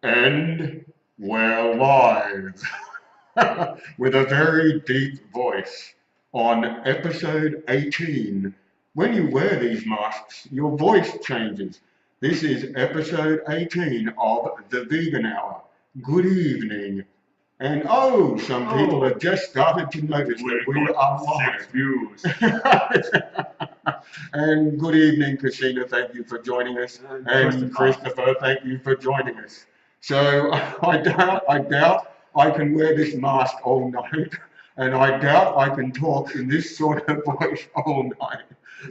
And we're live with a very deep voice on episode 18. When you wear these masks, your voice changes. This is episode 18 of the Vegan Hour. Good evening. And some people have just started to notice that we are live. 6 views. And good evening, Christina. Thank you for joining us. And Christopher, thank you for joining us. So I doubt I can wear this mask all night, and I doubt I can talk in this sort of voice all night.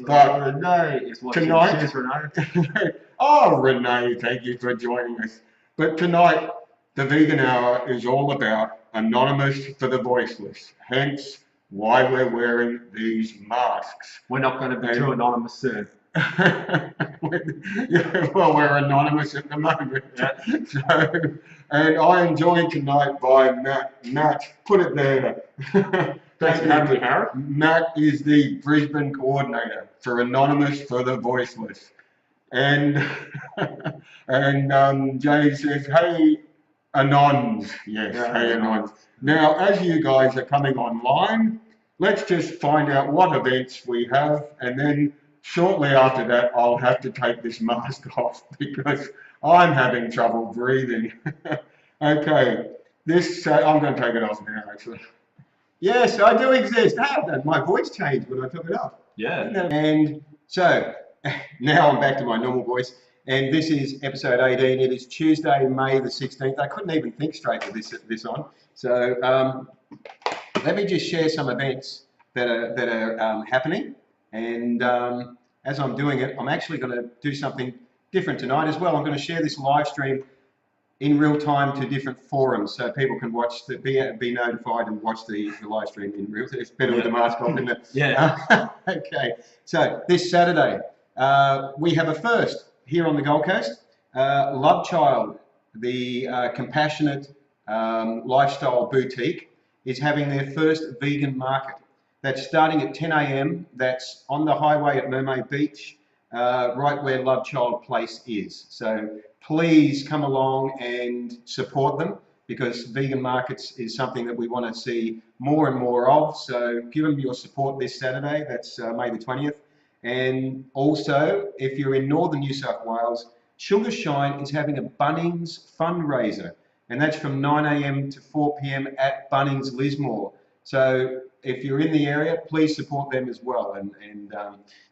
But Renee is watching. tonight, Cheers, Renee. Renee, thank you for joining us. But tonight, the Vegan Hour is all about Anonymous for the Voiceless. Hence, why we're wearing these masks. We're not going to be too anonymous soon. Yeah, well, we're anonymous at the moment. Yeah. So, and I am joined tonight by Matt. Matt, put it there. Thanks for having me, Harry. Matt is the Brisbane Co-ordinator for Anonymous for the Voiceless. And Jay says, hey, Anons. Yes, Yeah, hey, Anons. Now, as you guys are coming online, let's just find out what events we have, and then shortly after that, I'll have to take this mask off because I'm having trouble breathing. Okay, I'm going to take it off now, actually. Yes, I do exist. My voice changed when I took it off. Yeah. And so, now I'm back to my normal voice. And this is episode 18. It is Tuesday, May the 16th. I couldn't even think straight with this on. So let me just share some events that are happening. And as I'm doing it, I'm actually going to do something different tonight as well. I'm going to share this live stream in real time to different forums so people can watch, be notified and watch the live stream in real time. It's better with the mask on, isn't it? Yeah. Okay. So this Saturday, we have a first here on the Gold Coast. Love Child, the compassionate lifestyle boutique, is having their first vegan market. That's starting at 10 a.m. That's on the highway at Mermaid Beach, right where Love Child Place is. So please come along and support them, because vegan markets is something that we want to see more and more of. So give them your support this Saturday. That's May the 20th. And also, if you're in northern New South Wales, Sugar Shine is having a Bunnings fundraiser, and that's from 9 a.m. to 4 p.m. at Bunnings Lismore. So if you're in the area, please support them as well. And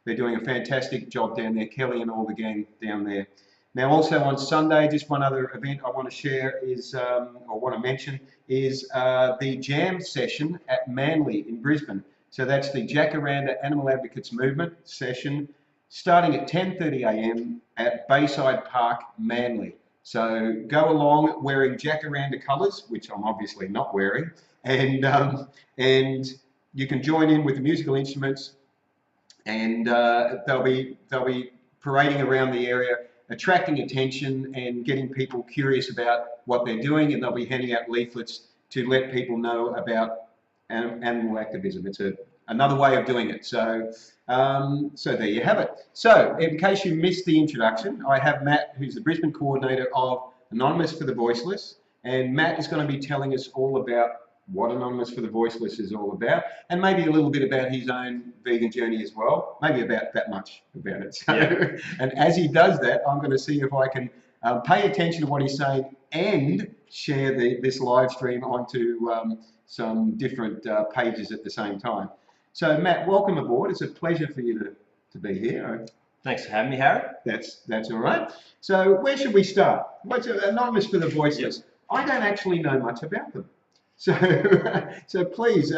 they're doing a fantastic job down there, Kelly and all the gang down there. Now, also on Sunday, just one other event I want to share is, or want to mention, is the jam session at Manly in Brisbane. So that's the Jacaranda Animal Advocates Movement session, starting at 10:30 a.m. at Bayside Park, Manly. So go along wearing Jacaranda colours, which I'm obviously not wearing, and you can join in with the musical instruments, and they'll be parading around the area, attracting attention and getting people curious about what they're doing, and they'll be handing out leaflets to let people know about animal activism. It's another way of doing it. So so there you have it. So in case you missed the introduction, I have Matt, who's the Brisbane coordinator of Anonymous for the Voiceless, and Matt is going to be telling us all about what Anonymous for the Voiceless is all about, and maybe a little bit about his own vegan journey as well, maybe about that much about it. So, yeah. And as he does that, I'm going to see if I can pay attention to what he's saying and share this live stream onto some different pages at the same time. So Matt, welcome aboard. It's a pleasure for you to be here. Thanks for having me, Harry. That's all right. So where should we start? What's Anonymous for the Voiceless? Yep. I don't actually know much about them. So please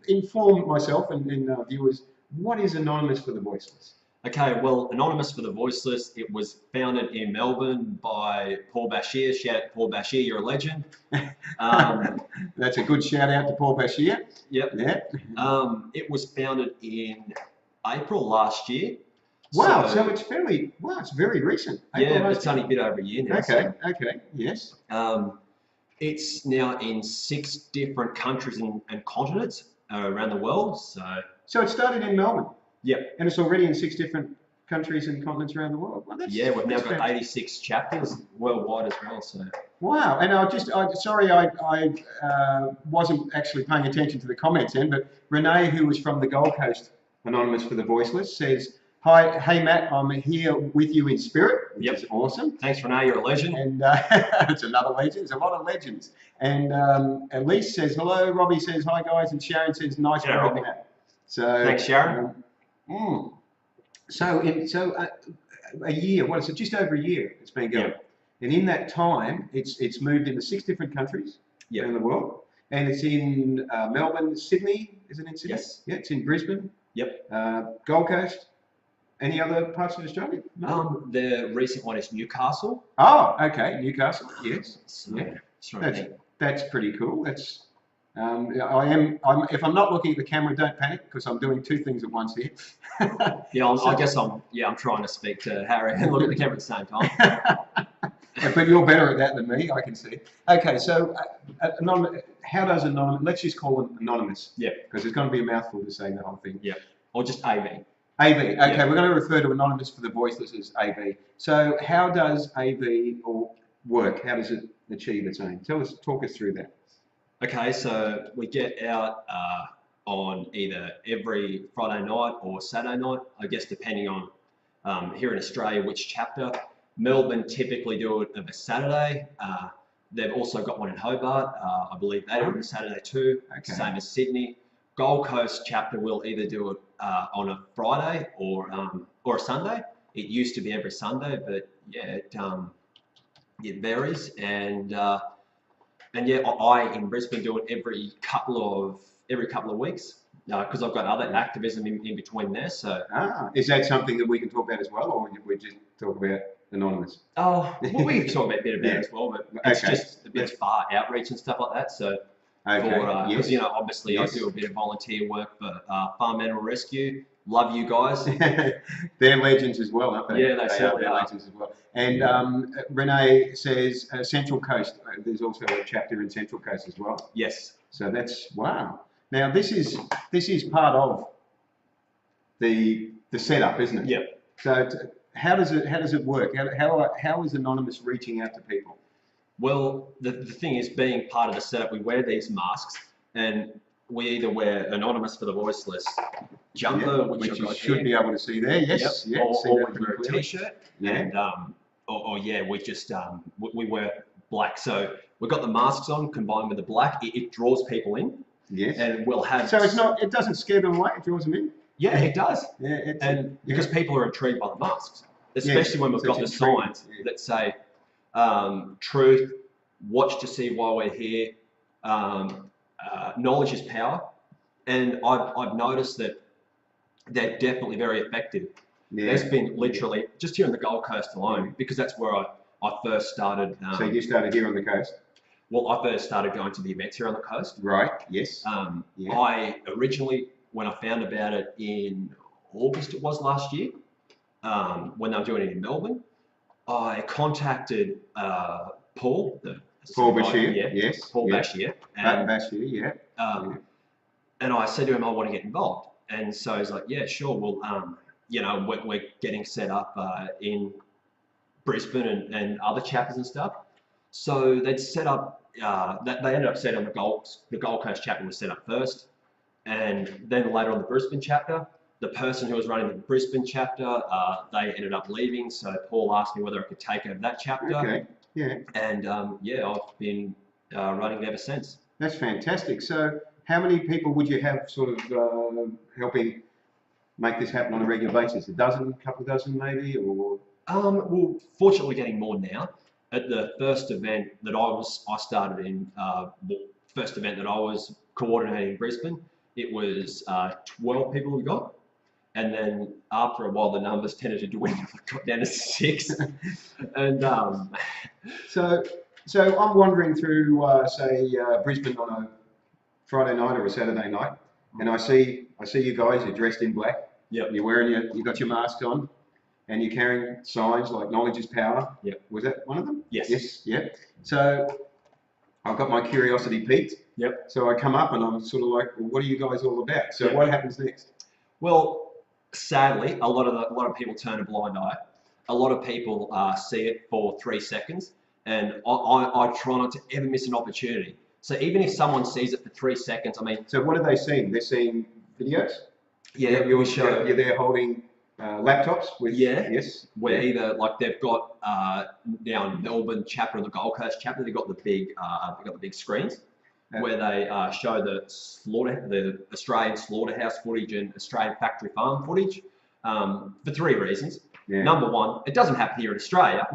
inform myself and viewers, what is Anonymous for the Voiceless? Okay, well, Anonymous for the Voiceless, it was founded in Melbourne by Paul Bashir. Shout out to Paul Bashir, you're a legend. That's a good shout out to Paul Bashir. Yep. Yeah. It was founded in April last year. Wow, so it's it's very recent. Yeah, it's only a bit over a year now. Okay, okay, yes. It's now in 6 different countries and continents around the world. So it started in Melbourne? Yep. And it's already in 6 different countries and continents around the world. Well, Yeah, we've now got fantastic. 86 chapters worldwide as well. So Wow, and sorry, I wasn't actually paying attention to the comments then, but Renee, who was from the Gold Coast, anonymous for the Voiceless, says, "Hi, hey Matt, I'm here with you in spirit," which is awesome. Thanks, Renee, you're a legend. And it's another legend. There's a lot of legends. And Elise says hello. Robbie says hi guys, and Sharon says nice work, Matt. So thanks, Sharon. So a year. What is it? Just over a year it's been going. Yep. And in that time, it's moved into 6 different countries around the world, and it's in Melbourne, Sydney. Is it in Sydney? Yes. Yeah, it's in Brisbane. Yep. Gold Coast. Any other parts of Australia? No? The recent one is Newcastle. Oh, okay, Newcastle. Yes. So, Yeah. That's pretty cool. That's if I'm not looking at the camera, don't panic because I'm doing 2 things at once here. Yeah, I guess I'm trying to speak to Harry and look at the camera at the same time. But you're better at that than me, I can see. Okay, so how does anonymous? Let's just call them anonymous. Yeah. Because it's going to be a mouthful to say the whole thing. Yeah. Or just AV. AV. Okay, we're going to refer to anonymous for the Voiceless as AV. So how does AV work? How does it achieve its aim? Talk us through that. Okay, so we get out on either every Friday night or Saturday night, I guess depending on here in Australia which chapter. Melbourne typically do it on a Saturday. They've also got one in Hobart. I believe they do it on a Saturday too. Okay. Same as Sydney. Gold Coast chapter will either do it on a Friday or a Sunday. It used to be every Sunday, but yeah, it varies. And yeah, I in Brisbane do it every couple of weeks because I've got other activism in between there. So is that something that we can talk about as well, or we just talk about anonymous? Oh, well, we can talk a bit about it as well, but it's just a bit of far outreach and stuff like that. So because obviously I do a bit of volunteer work for Farm Animal Rescue. Love you guys. They're legends as well, aren't they? Yeah, they certainly are. Legends as well. And Renee says Central Coast. There's also a chapter in Central Coast as well. Yes. So that's wow. Now this is part of the setup, isn't it? Yeah. So how does it work? How is Anonymous reaching out to people? Well, the thing is, being part of the setup, we wear these masks, and we either wear Anonymous for the Voiceless jumper, which you should be able to see there. Yes, yep. Or we wear a T-shirt, and we just we wear black. So we've got the masks on combined with the black. It draws people in. Yes. And we'll have. So it doesn't scare them away. It draws them in. Yeah, it does. Yeah, because people are intrigued by the masks, especially when we've got the signs that say truth, watch to see why we're here, knowledge is power, and I've noticed that they're definitely very effective. Yeah. There's been literally just here on the Gold Coast alone, because that's where I first started. So you started here on the coast? Well, I first started going to the events here on the coast. Right. Yes. I originally, when I found about it in August, it was last year, when they were doing it in Melbourne, I contacted Paul Bashir. Yes. Paul Bashir. And Bashir, and I said to him, I want to get involved. And so he's like, yeah, sure. Well, we're getting set up in Brisbane and other chapters and stuff. So they'd set up, they ended up setting up the Gold Coast chapter was set up first. And then later on the Brisbane chapter, the person who was running the Brisbane chapter, they ended up leaving. So Paul asked me whether I could take over that chapter. Okay. Yeah. And I've been running it ever since. That's fantastic. So how many people would you have sort of helping make this happen on a regular basis? A dozen, a couple of dozen maybe, or? Well, fortunately, we're getting more now. At the first event that I started in, first event that I was coordinating in Brisbane, it was 12 people we got. And then after a while, the numbers tended to dwindle. It got down to 6. And so I'm wandering through, Brisbane on a Friday night or a Saturday night, and I see you guys. You're dressed in black. Yep. You're wearing you got your mask on, and you're carrying signs like "Knowledge is power." Yep. Was that one of them? Yes. Yes. Yeah. So I've got my curiosity piqued. Yep. So I come up and I'm sort of like, well, what are you guys all about? So what happens next? Well, sadly, a lot of people turn a blind eye. A lot of people see it for 3 seconds, and I try not to ever miss an opportunity. So even if someone sees it for 3 seconds, I mean. So what are they seeing? They're seeing videos? Yeah, you're there holding laptops with. Yeah. Yes. Where either like they've got now in Melbourne chapter and the Gold Coast chapter, they've got the big screens where they show the Australian slaughterhouse footage and Australian factory farm footage for 3 reasons. Yeah. Number one, it doesn't happen here in Australia.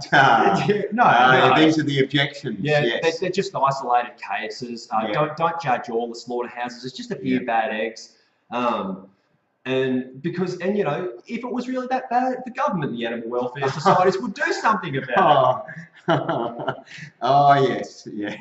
No. These are the objections. Yeah, yes. they're just isolated cases. Don't judge all the slaughterhouses. It's just a few bad eggs. And you know, if it was really that bad, the government and the animal welfare societies would do something about it. Oh yes, yeah.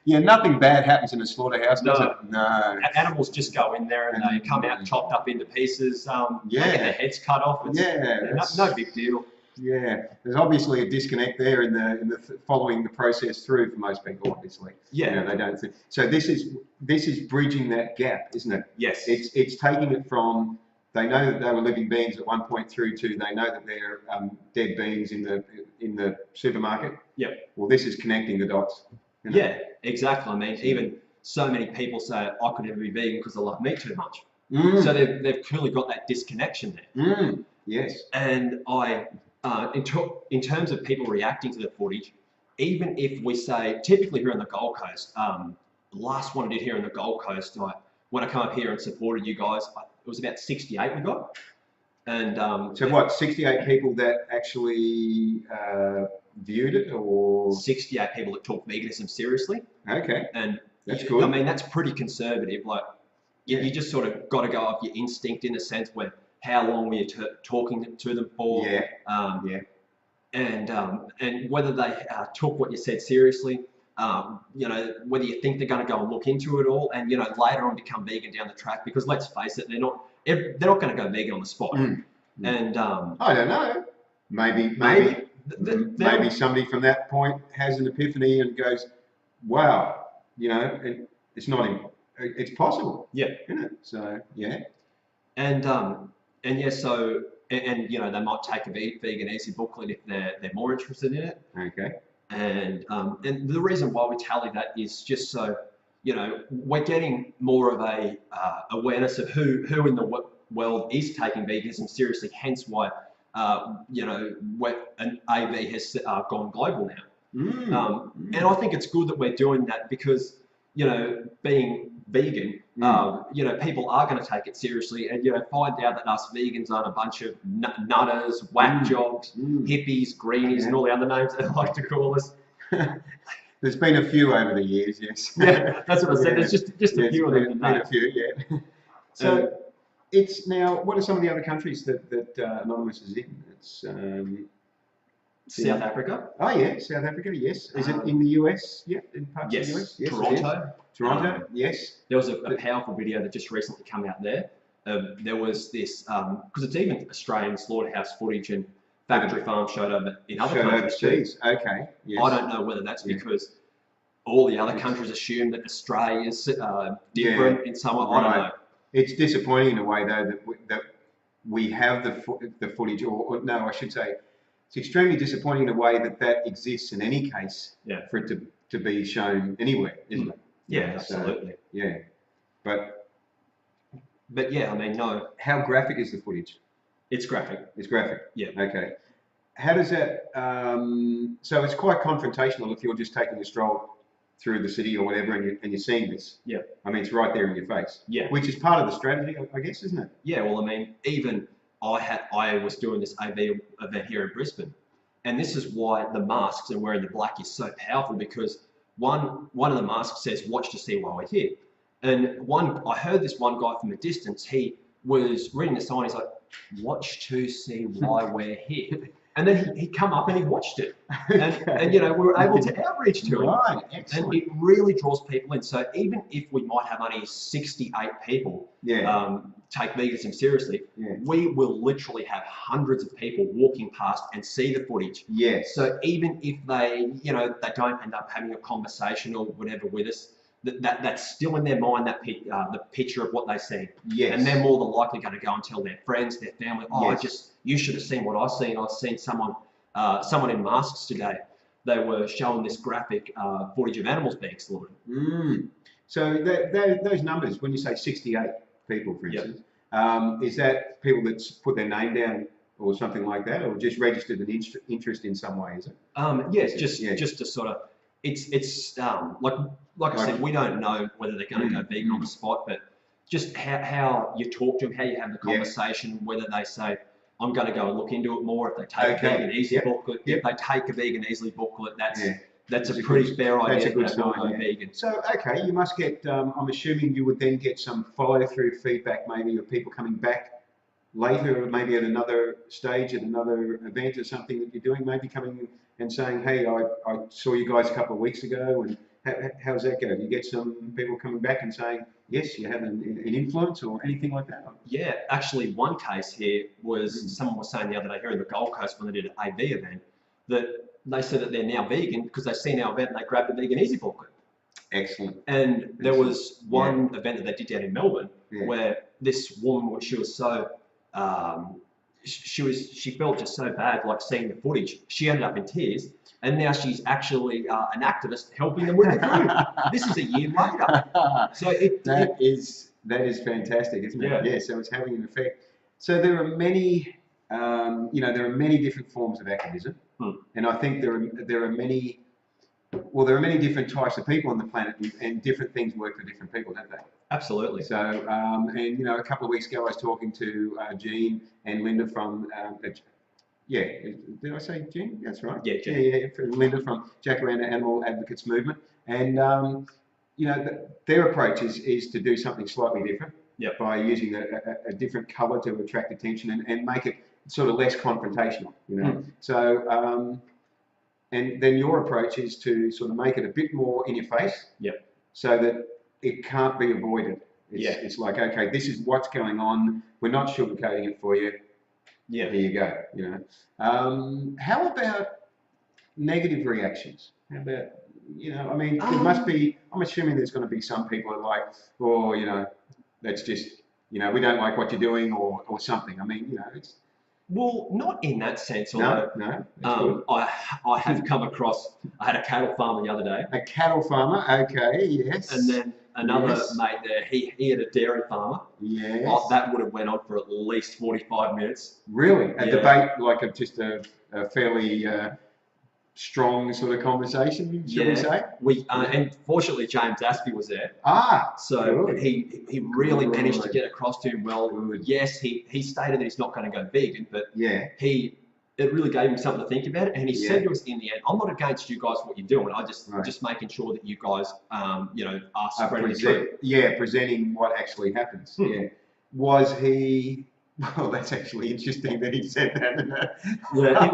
Nothing bad happens in a slaughterhouse, does it? No. Animals just go in there and they come out chopped up into pieces. They get their heads cut off. It's, no big deal. Yeah, there's obviously a disconnect there in the following the process through for most people, obviously. Yeah. You know, they don't think. So this is bridging that gap, isn't it? Yes. It's taking it from they know that they were living beings at one point through to they know that they're dead beings in the supermarket. Yep. Well, this is connecting the dots. You know? Yeah, exactly. I mean, even so many people say I could never be vegan because I love meat too much. So they've clearly got that disconnection there. Yes. And in terms of people reacting to the footage, even if we say, typically here on the Gold Coast, the last one I did here on the Gold Coast, when I come up here and supported you guys, it was about 68 we got. And so what, 68 people that actually viewed it, or 68 people that took veganism seriously? Okay, and that's good. I mean, that's pretty conservative. Like, you just sort of got to go off your instinct in the sense where how long were you talking to them for? And whether they took what you said seriously. You know, whether you think they're going to go and look into it all, and you know, later on become vegan down the track, because let's face it, they're not going to go vegan on the spot. And I don't know. Maybe somebody from that point has an epiphany and goes, "Wow, you know, it's not. It's possible." Yeah. Isn't it? So yeah. And so you know, they might take a vegan easy booklet if they're more interested in it. Okay. And the reason why we tally that is just so, you know, we're getting more of a awareness of who in the world is taking veganism seriously. Hence why, you know, an AV has gone global now. And I think it's good that we're doing that because, you know, being vegan, you know, people are going to take it seriously and, you know, find out that us vegans aren't a bunch of nutters, whack jobs, hippies, greenies, and all the other names they like to call us. There's been a few over the years, yes. Yeah, that's what I said. There's just a few of them. Been a few, yeah. So it's now, what are some of the other countries that Anonymous is in? It's South Africa. Oh yeah, South Africa, yes. Is it in the US? Yeah, in parts of the US? Yes. Toronto. Toronto, yes. There was a powerful video that just recently come out there. There was this, because it's even Australian slaughterhouse footage and factory farms showed over in other countries overseas. Okay, yes. I don't know whether that's because all the other countries assume that Australia is different in some way. I don't know. It's disappointing in a way though that we have the footage, or no, I should say, it's extremely disappointing in a way that exists in any case for it to be shown anywhere, isn't it? Yeah, absolutely. So, yeah, but yeah, I mean, no. How graphic is the footage? It's graphic. It's graphic. Yeah. Okay. How does that? So it's quite confrontational if you're just taking a stroll through the city or whatever, and you're seeing this. Yeah. I mean, it's right there in your face. Yeah. Which is part of the strategy, I guess, isn't it? Yeah. Well, I mean, even I was doing this AV event here in Brisbane, and this is why the masks and wearing the black is so powerful, because one of the masks says "Watch to see why we're here," and I heard this one guy from a distance. He was reading the sign. He's like, "Watch to see why we're here." And then he come up and he watched it, and you know, we were able to outreach to him, right? Excellent. And it really draws people in. So even if we might have only 68 people take veganism seriously, we will literally have hundreds of people walking past and see the footage. Yes. So even if they, you know, they don't end up having a conversation or whatever with us, that's still in their mind, the picture of what they see. Yes. And they're more than likely going to go and tell their friends, their family, oh, Yes. you should have seen what I've seen. I've seen someone in masks today. They were showing this graphic footage of animals being slaughtered. So those numbers, when you say 68 people, for instance, is that people that put their name down or something like that, or just registered an interest in some way, is it? Yes, just to sort of, it's like I said, we don't know whether they're going to go vegan on the spot, but just how you talk to them, how you have the conversation, whether they say, I'm going to go and look into it more. If they take a vegan easy booklet, if they take a vegan easily booklet, that's a pretty fair idea. That's a good sign. Vegan. So okay, you must get. I'm assuming you would then get some follow-through feedback, maybe of people coming back later, maybe at another stage, at another event or something that you're doing, maybe coming and saying, hey, I saw you guys a couple of weeks ago, and how's that go? Do you get some people coming back and saying, yes, you have an influence or anything like that? Yeah, actually one case here was someone was saying the other day here in the Gold Coast when they did an AV event that they said that they're now vegan because they've seen our event and they grabbed a vegan easy booklet. Excellent. And there was one event that they did down in Melbourne where this woman, she was so, she felt just so bad, like seeing the footage. She ended up in tears, and now she's actually an activist helping them with the food. This is a year later. So that is fantastic, isn't it? Yeah. So it's having an effect. So there are many, there are many different forms of activism, and I think there are many. Well, there are many different types of people on the planet, and different things work for different people, don't they? Absolutely. So, and a couple of weeks ago, I was talking to Jean and Linda from, did I say Jean? That's right. Yeah, Jean. Yeah, Linda from Jacaranda Animal Advocates Movement, and their approach is to do something slightly different by using a different colour to attract attention and make it sort of less confrontational. So. And then your approach is to sort of make it a bit more in your face, so that it can't be avoided. It's like, okay, this is what's going on. We're not sugarcoating it for you. Yeah. Here you go. How about negative reactions? How about, there must be. I'm assuming there's going to be some people that are like, oh, that's just, we don't like what you're doing or something. I mean, it's. Well, not in that sense. Although, no. I have come across. I had a cattle farmer the other day. A cattle farmer, okay, yes. And then another mate there. He had a dairy farmer. Yes. That would have went on for at least 45 minutes. Really, a debate like just a fairly strong sort of conversation, should we say? And fortunately James Aspey was there. So good. he really managed to get across to him well. Yes, he stated that he's not going to go vegan, but it really gave him something to think about it. And he said to us in the end, I'm not against you guys what you're doing. I just making sure that you guys are spreading the truth. Yeah, presenting what actually happens. Yeah. Was he? Well, that's actually interesting that he said that. In the end, I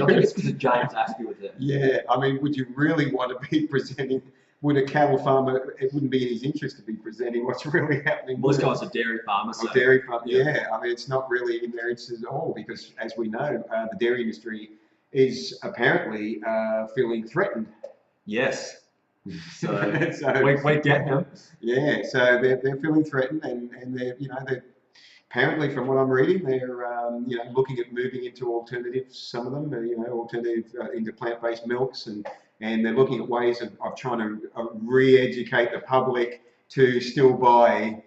think it's because James Aspey was there. Yeah, I mean, would you really want to be presenting? Would a cattle farmer? It wouldn't be in his interest to be presenting what's really happening. Well, this guy's a dairy farmer. So. Dairy farmer. Yeah, I mean, it's not really in their interest at all because, as we know, the dairy industry is apparently feeling threatened. Yes. So we get them. Yeah, so they're feeling threatened, and they're apparently, from what I'm reading, they're looking at moving into alternatives. Some of them, into plant-based milks, and they're looking at ways of trying to re-educate the public to still buy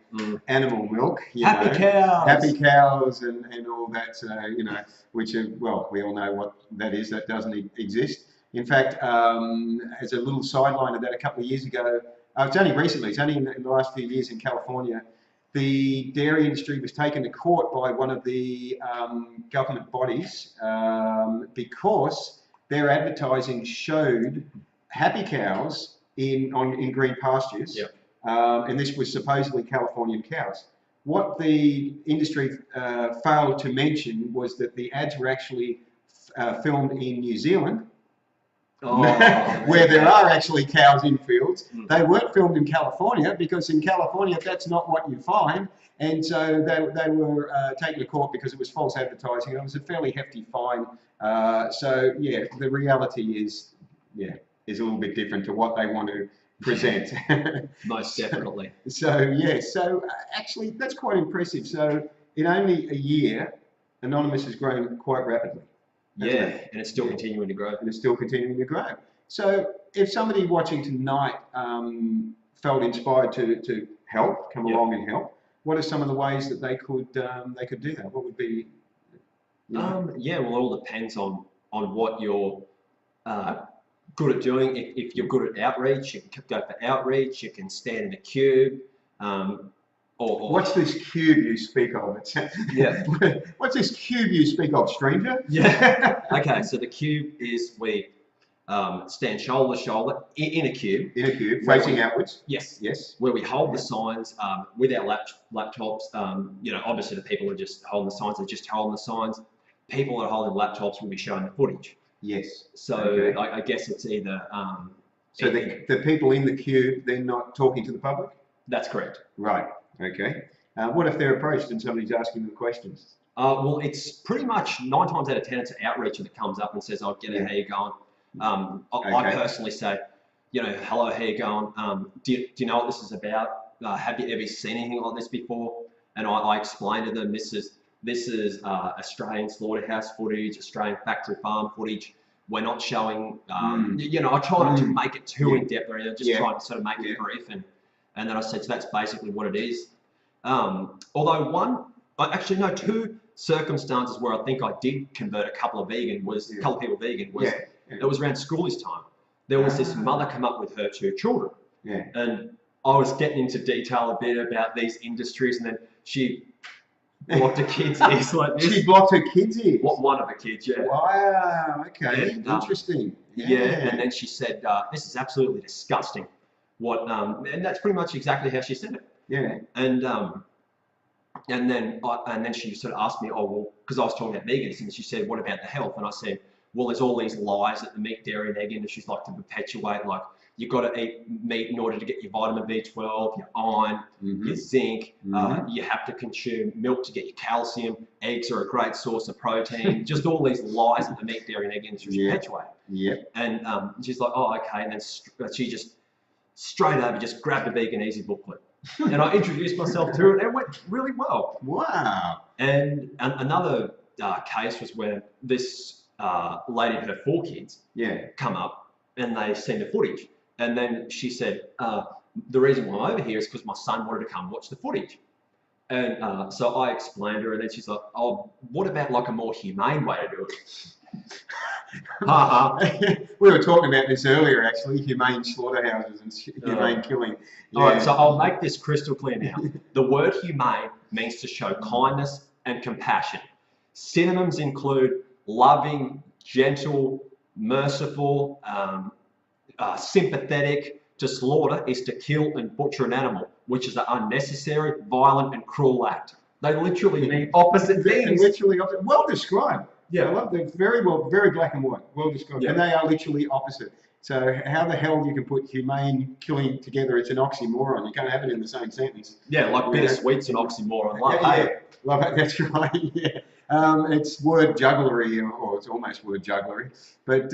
animal milk. Happy cows, and all that. Which are, well, we all know what that is. That doesn't exist. In fact, as a little sideline of that, a couple of years ago, it's only recently. It's only in the last few years in California. The dairy industry was taken to court by one of the government bodies because their advertising showed happy cows in green pastures, and this was supposedly Californian cows. What the industry failed to mention was that the ads were actually filmed in New Zealand, where there are actually cows in fields. They weren't filmed in California because in California that's not what you find, and so they were taken to court because it was false advertising. It was a fairly hefty fine. So the reality is a little bit different to what they want to present. Most definitely. So yeah, so actually that's quite impressive. So in only a year, Anonymous has grown quite rapidly. Yeah, and it's still continuing to grow. And it's still continuing to grow. So if somebody watching tonight felt inspired to help, come along and help, what are some of the ways that they could do that? What would be? Yeah, well, it all depends on what you're good at doing. If you're good at outreach, you can go for outreach. You can stand in a cube. Or what's this cube you speak of? Yeah. What's this cube you speak of, stranger? Yeah. Okay, so the cube is we stand shoulder to shoulder in a cube. In a cube, facing outwards. Yes. Yes. Where we hold the signs with our laptops. Obviously the people are just holding the signs. They're just holding the signs. People that are holding laptops will be showing the footage. Yes. So okay. I guess it's either. So the people in the cube, they're not talking to the public? That's correct. Right. Okay. What if they're approached and somebody's asking them questions? Well, it's pretty much 9 times out of 10, it's an outreacher that comes up and says, "Oh, G'day, how you going?" I personally say, "Hello, how you going? Do you know what this is about? Have you ever seen anything like this before?" And I explain to them, this is Australian slaughterhouse footage, Australian factory farm footage. We're not showing, I try not to make it too in depth, or just try to sort of make it brief, and then I said, so that's basically what it is. Although two circumstances where I think I did convert a couple of people vegan was it was around schoolies time. There was this mother come up with her 2 children, and I was getting into detail a bit about these industries, and then she blocked her kids' ears like this. She blocked her kids' ears? One of the kids, yeah. Wow, okay, and, interesting. And then she said, "This is absolutely disgusting." And that's pretty much exactly how she said it. Yeah. And then she sort of asked me, "Oh, well," because I was talking about veganism, and she said, "What about the health?" And I said, "Well, there's all these lies that the meat, dairy, and egg industries like to perpetuate, like you've got to eat meat in order to get your vitamin B12, your iron, your zinc. You have to consume milk to get your calcium. Eggs are a great source of protein." Just all these lies that the meat, dairy, and egg industries perpetuate. Yep. And she's like, "Oh, okay." And then she just straight over just grabbed a Vegan Easy booklet. And I introduced myself to it, and it went really well. Wow. And another case was where this lady and her 4 kids come up, and they seen the footage. And then she said, "The reason why I'm over here is because my son wanted to come watch the footage." And so I explained to her, and then she's like, "Oh, what about like a more humane way to do it?" We were talking about this earlier, actually, humane slaughterhouses and humane killing. All right, so I'll make this crystal clear now. The word humane means to show kindness and compassion. Synonyms include loving, gentle, merciful, sympathetic. To slaughter is to kill and butcher an animal, which is an unnecessary, violent, and cruel act. They literally mean opposite things. Literally opposite. Well described. Yeah. I love that. Very black and white. Well described. And they are literally opposite. So how the hell you can put humane killing together? It's an oxymoron. You can't have it in the same sentence. Yeah, like bittersweet's an oxymoron. Love it. That's right. Yeah. It's word jugglery, or it's almost word jugglery. But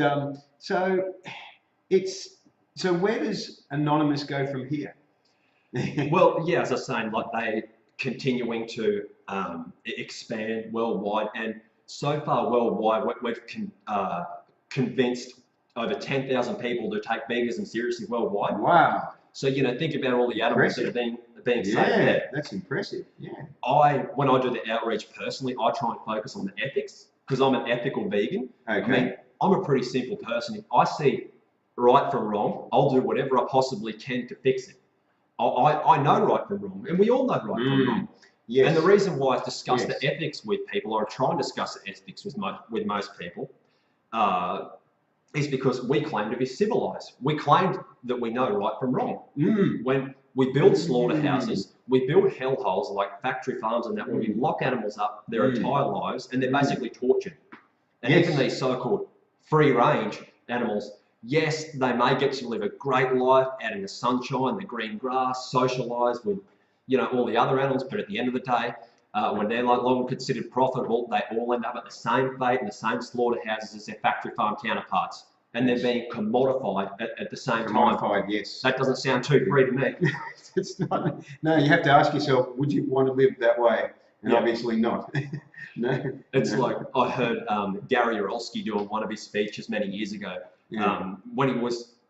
so where does Anonymous go from here? Well, yeah, as I was saying, like they continuing to expand worldwide, and so far worldwide, we've convinced over 10,000 people to take veganism seriously worldwide. Wow. So, think about all the animals that are being saved there. That's impressive. Yeah. When I do the outreach personally, I try and focus on the ethics, because I'm an ethical vegan. Okay. I mean, I'm a pretty simple person. If I see right from wrong, I'll do whatever I possibly can to fix it. I know right from wrong, and we all know right from wrong. Yes. And the reason why I discuss the ethics with people, or I try and discuss the ethics with most people, is because we claim to be civilized. We claim that we know right from wrong. When we build slaughterhouses, we build hellholes like factory farms and that, where we lock animals up their entire lives, and they're basically tortured. And even these so-called free-range animals, yes, they may get to live a great life out in the sunshine, the green grass, socialise with, all the other animals, but at the end of the day, when they're no longer considered profitable, they all end up at the same fate in the same slaughterhouses as their factory farm counterparts. and they're being commodified at the same time. Commodified, yes. That doesn't sound too free to me. It's not. No, you have to ask yourself, would you want to live that way? And obviously not. No. It's like I heard Gary Urolsky do one of his speeches many years ago. When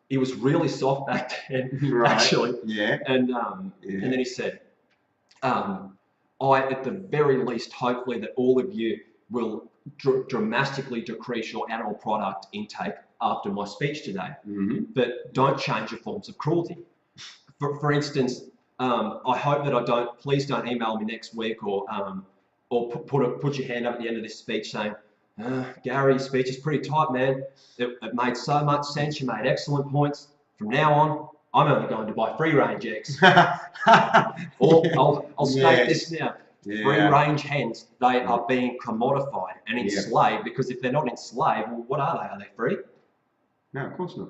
he was really soft back then, actually. Yeah. And then he said, I at the very least, hopefully that all of you will dramatically decrease your animal product intake after my speech today, but don't change your forms of cruelty. For instance, I hope that please don't email me next week or put your hand up at the end of this speech saying, Gary, your speech is pretty tight, man. It made so much sense. You made excellent points. From now on, I'm only going to buy free-range eggs. Or I'll state this now. Free-range hens, they are being commodified and enslaved because if they're not enslaved, well, what are they? Are they free? No, of course not.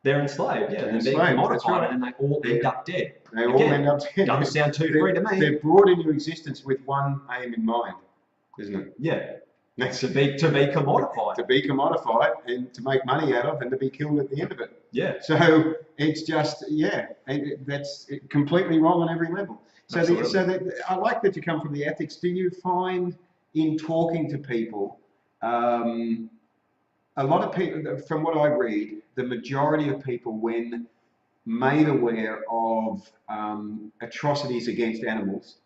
They're enslaved, They're being commodified, and they all end up dead. They all end up dead. Doesn't sound too free to me. They're brought into existence with one aim in mind, isn't it? Yeah. To be commodified. To be commodified and to make money out of and to be killed at the end of it. Yeah. So it's just, that's completely wrong on every level. So, I like that you come from the ethics. Do you find in talking to people, a lot of people, from what I read, the majority of people, when made aware of atrocities against animals,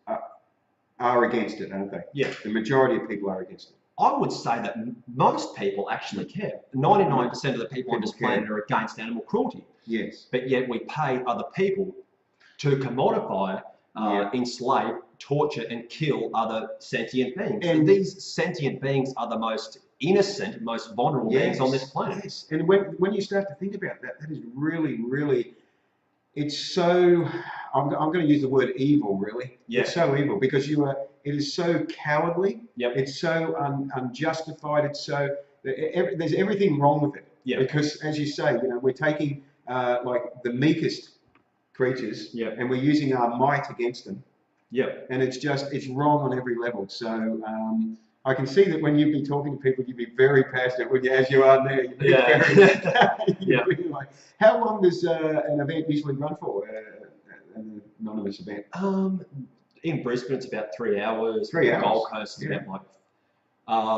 are against it, aren't they? Yeah. The majority of people are against it. I would say that most people actually care. 99% of the people on this planet are against animal cruelty. Yes. But yet we pay other people to commodify, enslave, torture, and kill other sentient beings. And these sentient beings are the most innocent, most vulnerable beings on this planet. Yes. And when you start to think about that, that is really, really, it's so, I'm going to use the word evil, really. Yeah. It's so evil because it is so cowardly. Yep. It's so unjustified. It's so, there's everything wrong with it. Yeah. Because as you say, we're taking like the meekest creatures and we're using our might against them. Yeah. And it's wrong on every level. So I can see that when you'd be talking to people, you'd be very passionate, as you are now. You'd be very, how long does an event usually run for? An anonymous event? In Brisbane, it's about 3 hours. 3 hours. Gold Coast is about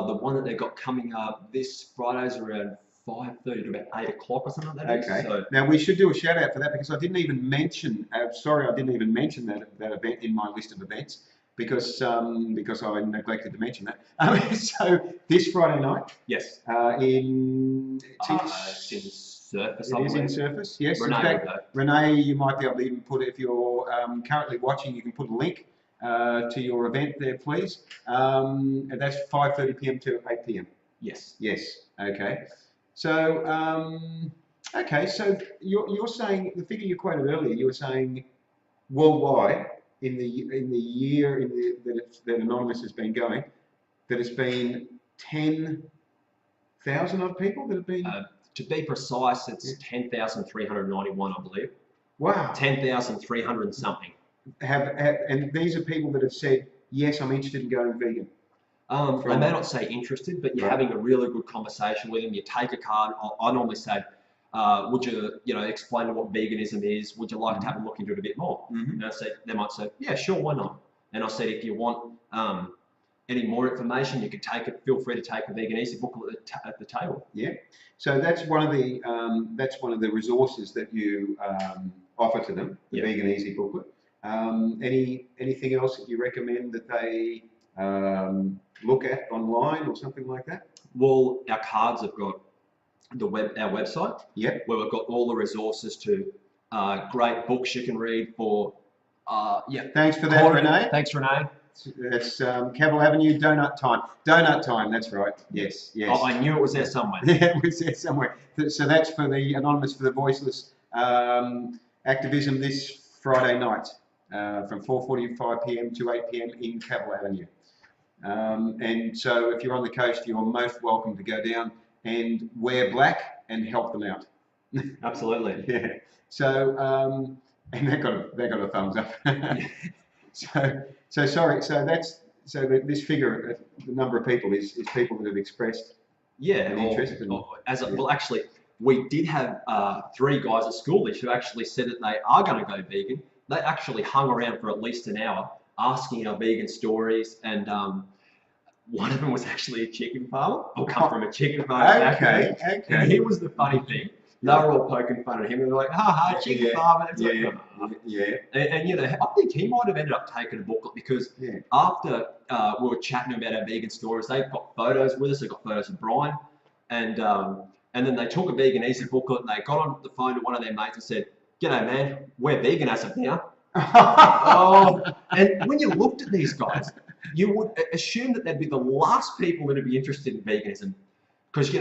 the one that they've got coming up this Friday's around 5:30 to about 8 o'clock or something like that. Okay. So, now we should do a shout out for that because I didn't even mention. Sorry, I didn't even mention that event in my list of events because I neglected to mention that. So this Friday night. Yes. In Surface. It is in Surface. Yes. Renee, in fact, Renee, you might be able to even put it if you're currently watching. You can put a link to your event there, please. And that's 5:30 p.m. to 8 p.m. Yes. Yes. Okay. So, so you're saying the figure you quoted earlier. You were saying worldwide in the year that Anonymous has been going, that it's been 10,000 odd people that have been. To be precise, it's 10,391, I believe. Wow. 10,300 and something. And these are people that have said, yes, I'm interested in going vegan. They may not say interested, but you're having a really good conversation with them. You take a card. I normally say, would you, explain what veganism is? Would you like to have a look into it a bit more? And I said, they might say, yeah, sure, why not? And I said, if you want any more information, you can take it. Feel free to take a Vegan Easy booklet at the table. Yeah. So that's one of the resources that you offer to them, the Vegan Easy booklet. Anything else that you recommend that they look at online or something like that? Well, our cards have got our website, where we've got all the resources to great books you can read for. Thanks for that, Renee. Thanks, Renee. That's Cavill Avenue, Donut Time. Donut Time, that's right. Yes, yes. Oh, I knew it was there somewhere. Yeah, it was there somewhere. So that's for the Anonymous for the Voiceless activism this Friday night from 4:45 p.m. to 8 p.m. in Cavill Avenue. And so if you're on the coast, you're most welcome to go down and wear black and help them out. Absolutely. Yeah. So and they got a thumbs up. So sorry. So this figure, the number of people is people that have expressed an interest. Well, actually, we did have 3 guys at school who actually said that they are going to go vegan. They actually hung around for at least an hour asking our vegan stories, and one of them was actually a chicken farmer, or come from a chicken farm. Okay. And he was the funny thing. They were all poking fun at him, and they're like, "Ha ha, chicken farmer." It's like, And I think he might have ended up taking a booklet because after we were chatting about our vegan stories, they've got photos with us. They've got photos of Brian, and then they took a vegan easy booklet and they got on the phone to one of their mates and said, "G'day, man, we're vegan as of now." And when you looked at these guys, you would assume that they'd be the last people that would be interested in veganism, because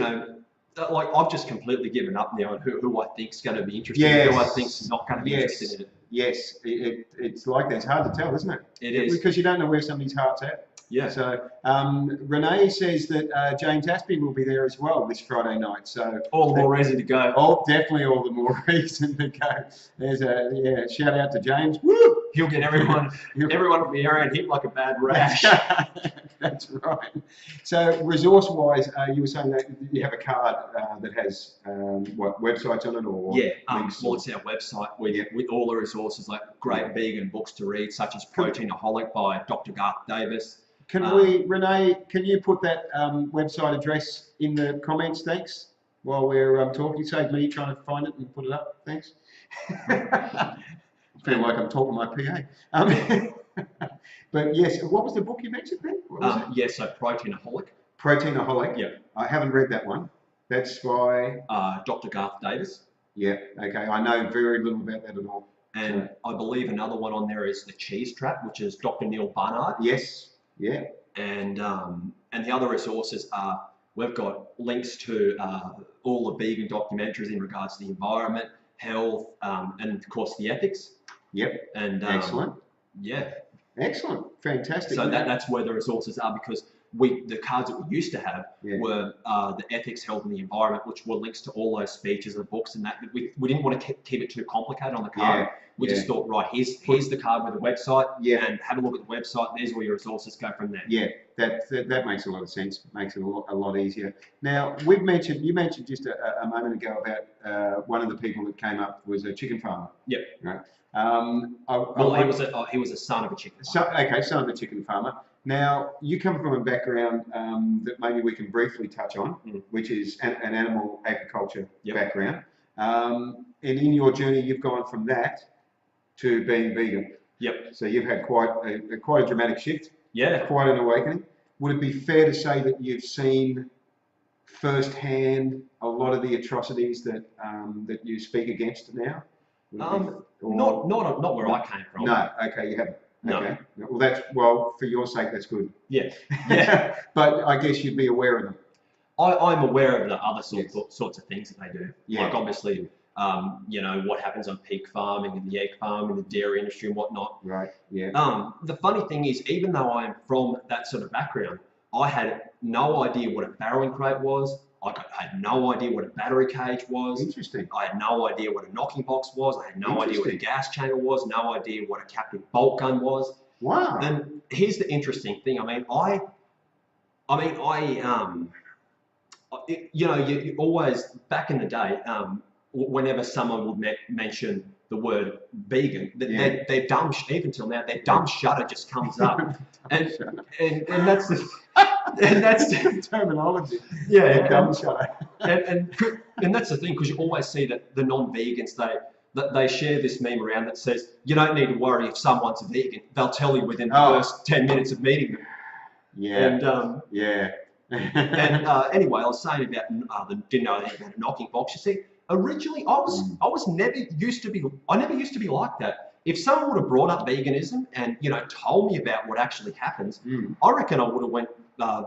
like I've just completely given up now on who I think's going to be interested, and who I think's not going to be interested in it. Yes, it's like that. It's hard to tell, isn't it? It is, because you don't know where somebody's heart's at. Yeah. So Renee says that James Aspie will be there as well this Friday night. So all the more reason to go. Oh, definitely all the more reason to go. There's a shout out to James. Woo! He'll get everyone. Everyone will be around him like a bad rash. That's right. So resource-wise, you were saying that you have a card that has what, websites on it, or links? Well, it's our website with all the resources, like great vegan books to read, such as Proteinaholic by Dr. Garth Davis. Renee, can you put that website address in the comments, thanks, while we're talking? Save me trying to find it and put it up, thanks. I feel like I'm talking to my PA. But yes, what was the book you mentioned then? Yes, so Proteinaholic. Proteinaholic? Yeah. I haven't read that one. That's by? Dr. Garth Davis. Yeah, okay. I know very little about that at all. And I believe another one on there is The Cheese Trap, which is Dr. Neil Barnard. Yes. Yeah. And the other resources are, we've got links to all the vegan documentaries in regards to the environment, health, and of course the ethics. Yep. And excellent. Yeah. Excellent. Fantastic. So that's where the resources are, because the cards that we used to have were the ethics, health, and the environment, which were links to all those speeches and books, and that we didn't want to keep it too complicated on the card. We just thought, right, here's the card with the website, and have a look at the website. There's all your resources. Go from there. Yeah, that makes a lot of sense. Makes it a lot easier. Now, you mentioned just a moment ago about one of the people that came up was a chicken farmer. Yep. Right. He was a son of a chicken farmer. Okay, son of a chicken farmer. Now, you come from a background that maybe we can briefly touch on, which is an animal agriculture background. And in your journey, you've gone from that to being vegan. Yep. So you've had quite a dramatic shift. Yeah. Quite an awakening. Would it be fair to say that you've seen firsthand a lot of the atrocities that you speak against now? Not where I came from. No. Okay, you haven't. No. Okay. Well, for your sake, that's good. Yeah. Yeah. But I guess you'd be aware of them. I'm aware of the other sorts of things that they do. Yeah. Like obviously, what happens on pig farming and the egg farm and the dairy industry and whatnot. Right. Yeah. The funny thing is, even though I'm from that sort of background, I had no idea what a barreling crate was. I had no idea what a battery cage was. Interesting. I had no idea what a knocking box was. I had no idea what a gas channel was. No idea what a captive bolt gun was. Wow. And here's the interesting thing. You always, back in the day, whenever someone would mention the word vegan, their dumb, even till now, their dumb shudder just comes up, and that's the terminology. Yeah, dumb shudder. And that's the thing, because you always see that the non-vegans they share this meme around that says you don't need to worry if someone's a vegan. They'll tell you within the first 10 minutes of meeting them. Yeah. And anyway, I was saying about didn't know anything about a knocking box. You see, originally I never used to be like that. If someone would have brought up veganism and told me about what actually happens, I reckon I would have went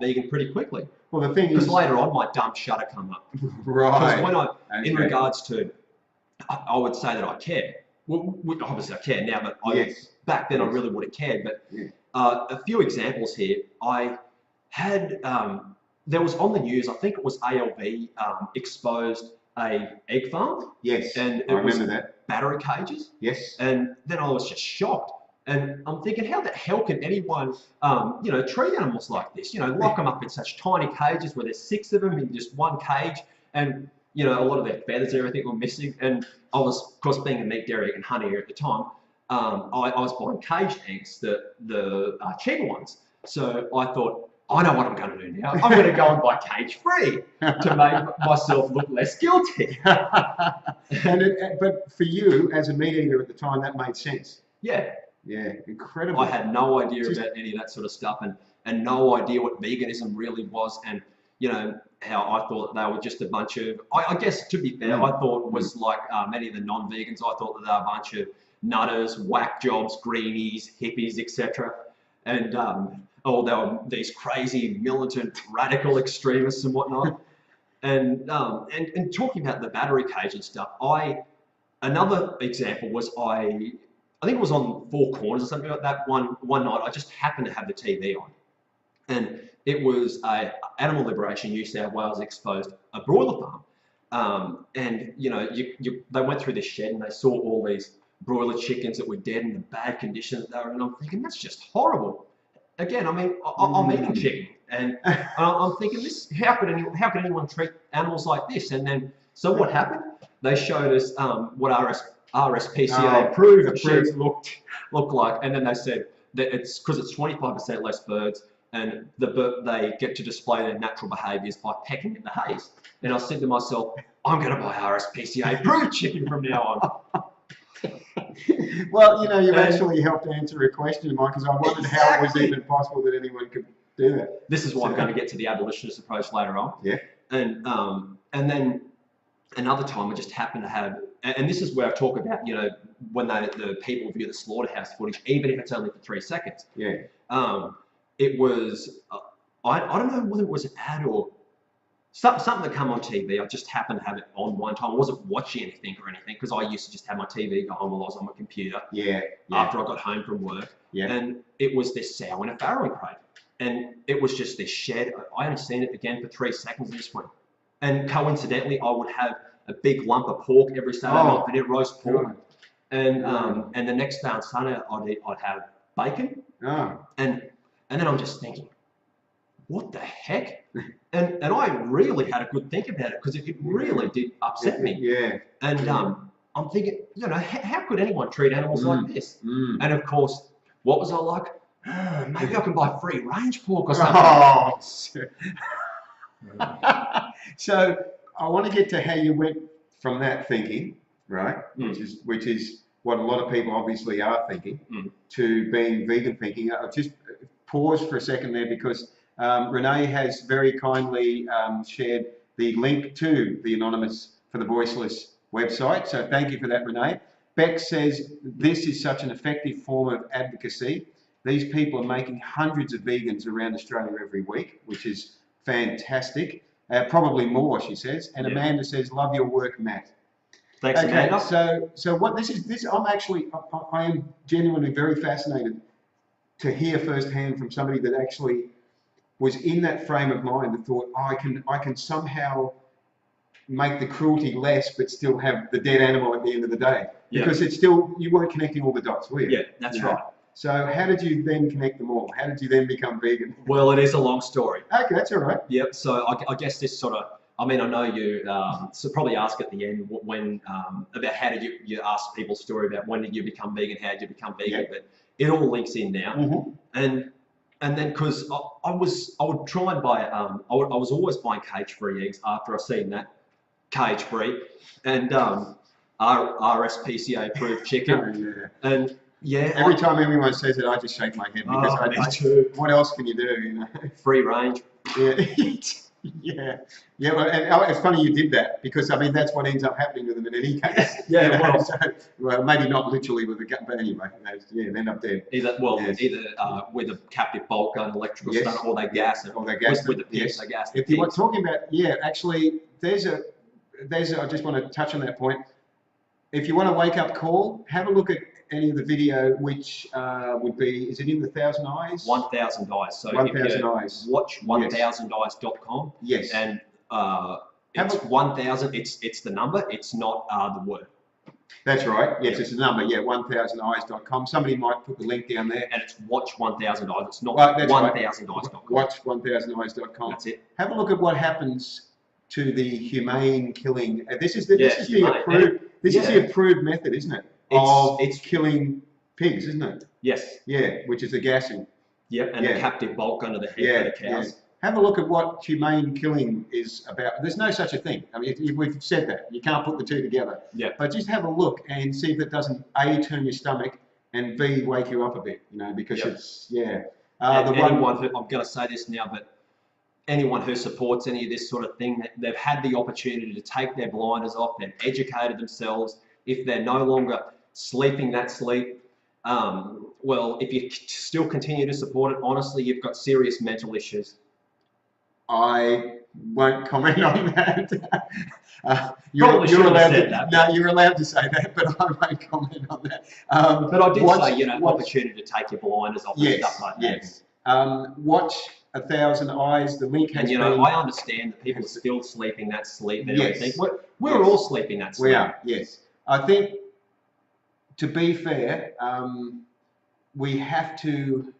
vegan pretty quickly. Well, the thing is, because later on my dumb shudder come up. Right. Because when in regards to, I would say that I care. Well, obviously I care now, but back then I really would have cared. But a few examples here. I had there was on the news, I think it was ALV exposed a egg farm. Yes, and I remember that. Battery cages. Yes. And then I was just shocked. And I'm thinking, how the hell can anyone, treat animals like this? Lock them up in such tiny cages where there's 6 of them in just one cage. And, you know, a lot of their feathers and everything were missing. And I was, of course, being a meat, dairy, and honey at the time, I was buying caged eggs, the cheaper ones. So I thought, I know what I'm going to do now. I'm going to go and buy cage-free to make myself look less guilty. But for you, as a meat eater at the time, that made sense. Yeah. Yeah, incredible. I had no idea about any of that sort of stuff, and no idea what veganism really was, and you know how I thought they were just a bunch of. I guess to be fair, I thought it was like many of the non-vegans. I thought that they were a bunch of nutters, whack jobs, greenies, hippies, etc. And they were these crazy militant radical extremists and whatnot. And talking about the battery cage and stuff, another example was I think it was on Four Corners or something like that. One night, I just happened to have the TV on, and it was a Animal Liberation New South Wales exposed a broiler farm, and you know, they went through this shed and they saw all these broiler chickens that were dead in the bad condition that they were in. I'm thinking that's just horrible. Again, I mean, I'm eating chicken, and I'm thinking how could anyone treat animals like this? And then, so what happened? They showed us what RSPCA approved sheds looked like, and then they said that it's because it's 25% less birds, and they get to display their natural behaviours by pecking at the haze. And I said to myself, I'm going to buy RSPCA approved chicken from now on. Well, you know, you've actually helped answer a question, Mike, because I wondered how it was even possible that anyone could do that. This is why I'm going to get to the abolitionist approach later on. Yeah. And then another time I just happened to have, and this is where I talk about, you know, when the people view the slaughterhouse footage, even if it's only for 3 seconds. Yeah. It was, I don't know whether it was an ad or something that came on TV. I just happened to have it on one time. I wasn't watching anything or anything because I used to just have my TV go on while I was on my computer. Yeah. After I got home from work. Yeah. And it was this sow in a farrowing crate. And it was just this shed. I only seen it again for 3 seconds and just went. And coincidentally, I would have a big lump of pork every Saturday night for dinner, roast pork. And the next day on Sunday, I'd have bacon. Oh. And then I'm just thinking, what the heck? And I really had a good think about it because it really did upset me. Yeah. And I'm thinking, you know, how could anyone treat animals like this? And of course, what was I like? Maybe I can buy free range pork or something. Oh. So I want to get to how you went from that thinking, right, which is what a lot of people obviously are thinking, to being vegan thinking. I'll just pause for a second there because Renee has very kindly shared the link to the Anonymous for the Voiceless website. So thank you for that, Renee. Beck says, this is such an effective form of advocacy. These people are making hundreds of vegans around Australia every week, which is fantastic. Probably more, she says. And Amanda says, love your work, Matt. Thanks, Amanda. So what this is, I am genuinely very fascinated to hear firsthand from somebody that actually was in that frame of mind that thought, oh, I can somehow make the cruelty less, but still have the dead animal at the end of the day. Because it's still, you weren't connecting all the dots, were you? Yeah, that's right. So how did you then connect them all? How did you then become vegan? Well, it is a long story. Okay, that's all right. Yep. So I guess this sort of, I mean, I know you so probably ask at the end when about how did you ask people's story about when did you become vegan, how did you become vegan, but it all links in now. And then because I would try and buy I was always buying cage-free eggs after I seen that cage-free and RSPCA approved chicken and. Yeah. Every time anyone says it, I just shake my head because what else can you do? You know? Free range. Yeah. Well, and it's funny you did that because I mean that's what ends up happening with them in any case. Well, maybe not literally with the gut, but anyway, they end up dead. Either with a captive bolt gun, electrical stunt, or they gas it. Or they gas with the pigs, they gas. If you were talking about, actually, there's a. I just want to touch on that point. If you want a wake-up call, have a look at any of the video, which would be, is it in the 1,000 Eyes? 1,000 Eyes. So 1,000 Eyes. Watch 1000eyes.com. Yes. And it's 1,000. It's the number. It's not the word. That's right. Yes, it's a number. Yeah, 1000eyes.com. Somebody might put the link down there. And it's watch 1000 Eyes. It's not 1000eyes.com. Watch 1000eyes.com. That's it. Have a look at what happens to the humane killing. This is the approved method, isn't it? It's killing pigs, isn't it? Yes. Yeah, which is the gassing. Yep, and the captive bulk under the head for the cows. Yeah. Have a look at what humane killing is about. There's no such a thing. I mean, we've said that. You can't put the two together. Yeah. But just have a look and see if it doesn't A, turn your stomach, and B, wake you up a bit, because it's, I'm going to say this now, but anyone who supports any of this sort of thing, they've had the opportunity to take their blinders off, they've educated themselves. If they're no longer sleeping that sleep, well, if you still continue to support it, honestly, you've got serious mental issues. I won't comment on that. You're allowed to. No, you're allowed to say that, but I won't comment on that. But I did say, opportunity to take your blinders off and stuff like that. Yes. Watch 1,000 Eyes. The link has been. I understand that people are still sleeping that sleep and everything. We're all sleeping that sleep. We are. Yes. I think, to be fair, we have to.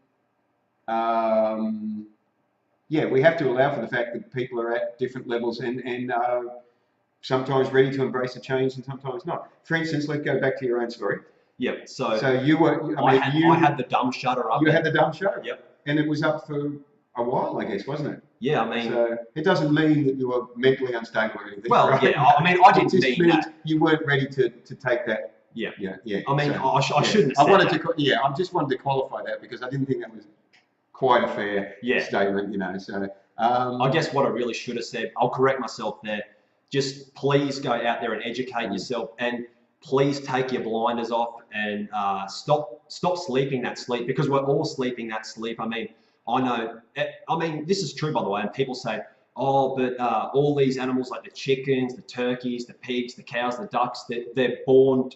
We have to allow for the fact that people are at different levels and sometimes ready to embrace a change and sometimes not. For instance, let's go back to your own story. Yep. So you were. I had the dumb shutter up. You had the dumb shutter. Yep. And it was up for a while, I guess, wasn't it? Yeah, I mean. So it doesn't mean that you were mentally unstable or anything. Well, right? yeah. I mean, I didn't mean that. You weren't ready to take that. Yeah. Yeah. I mean, I shouldn't have said that. I just wanted to qualify that because I didn't think that was quite a fair statement, So I guess what I really should have said, I'll correct myself there. Just please go out there and educate yourself, and please take your blinders off and stop sleeping that sleep, because we're all sleeping that sleep. I mean, I know. I mean, this is true, by the way. And people say, "Oh, but all these animals, like the chickens, the turkeys, the pigs, the cows, the ducks, they're born,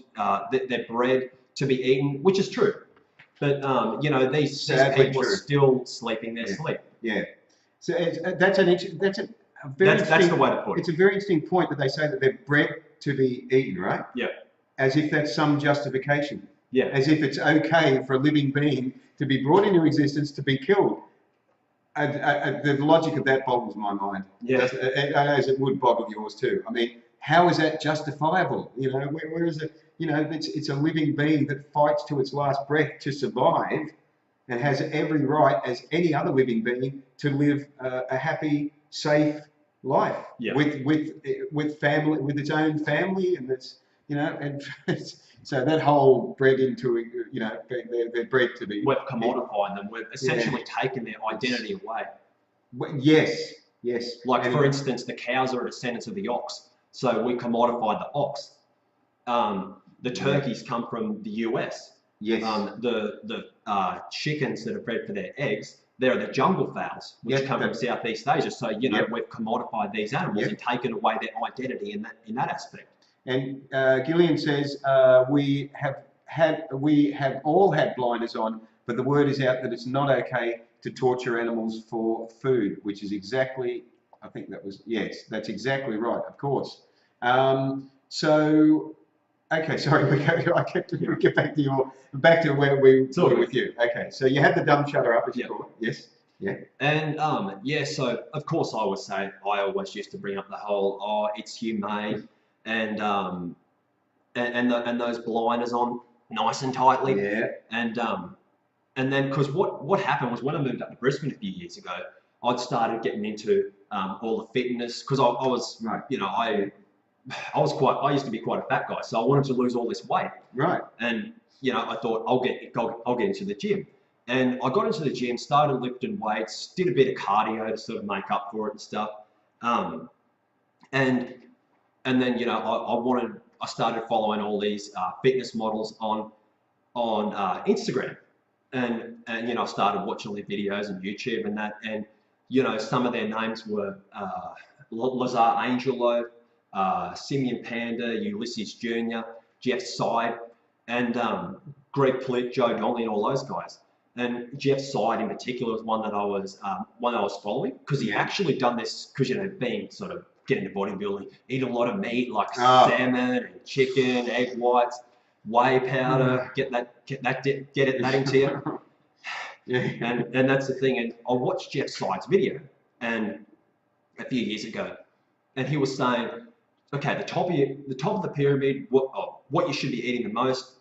they're bred to be eaten," which is true. But these people are still sleeping their sleep. Yeah. So that's the way to put it. It's a very interesting point that they say that they're bred to be eaten, right? Yeah. As if that's some justification. Yeah. As if it's okay for a living being to be brought into existence to be killed. The logic of that boggles my mind. Yeah. As it would boggle yours too. I mean, how is that justifiable? Where is it? It's a living being that fights to its last breath to survive, and has every right as any other living being to live a happy, safe life with family, with its own family, and so that whole bred into they're bred to be. We've commodified them. We've essentially taken their identity away. Yes. Like for instance, the cows are descendants of the ox, so we commodified the ox. The turkeys come from the US. Yes. The chickens that are bred for their eggs, they're the jungle fowls, which come from Southeast Asia. So we've commodified these animals and taken away their identity in that aspect. And Gillian says we have all had blinders on, but the word is out that it's not okay to torture animals for food, which is exactly. I think that was that's exactly right. Of course. Okay, sorry, we get back to where we were with you. Okay, so you had the dumb shutter up, as you call it. Yes. Yeah. And so of course I was saying, I always used to bring up the whole, it's humane, and those blinders on nice and tightly. Yeah. And then because what happened was when I moved up to Brisbane a few years ago, I'd started getting into all the fitness, because I was I used to be quite a fat guy, so I wanted to lose all this weight. Right. And I thought I'll get into the gym, and I got into the gym, started lifting weights, did a bit of cardio to sort of make up for it and stuff. And then I started following all these fitness models on Instagram, and I started watching their videos on YouTube and that, and some of their names were Lazar Angelo, Simeon Panda, Ulysses Jr., Jeff Side, and Greg Plitt, Joe Donnelly, and all those guys. And Jeff Side in particular was one that I was following, because he actually done this because being sort of getting into bodybuilding, eat a lot of meat like salmon and chicken, egg whites, whey powder, get that into you. And that's the thing. And I watched Jeff Side's video, and a few years ago, and he was saying, okay, the top of the pyramid, what you should be eating the most,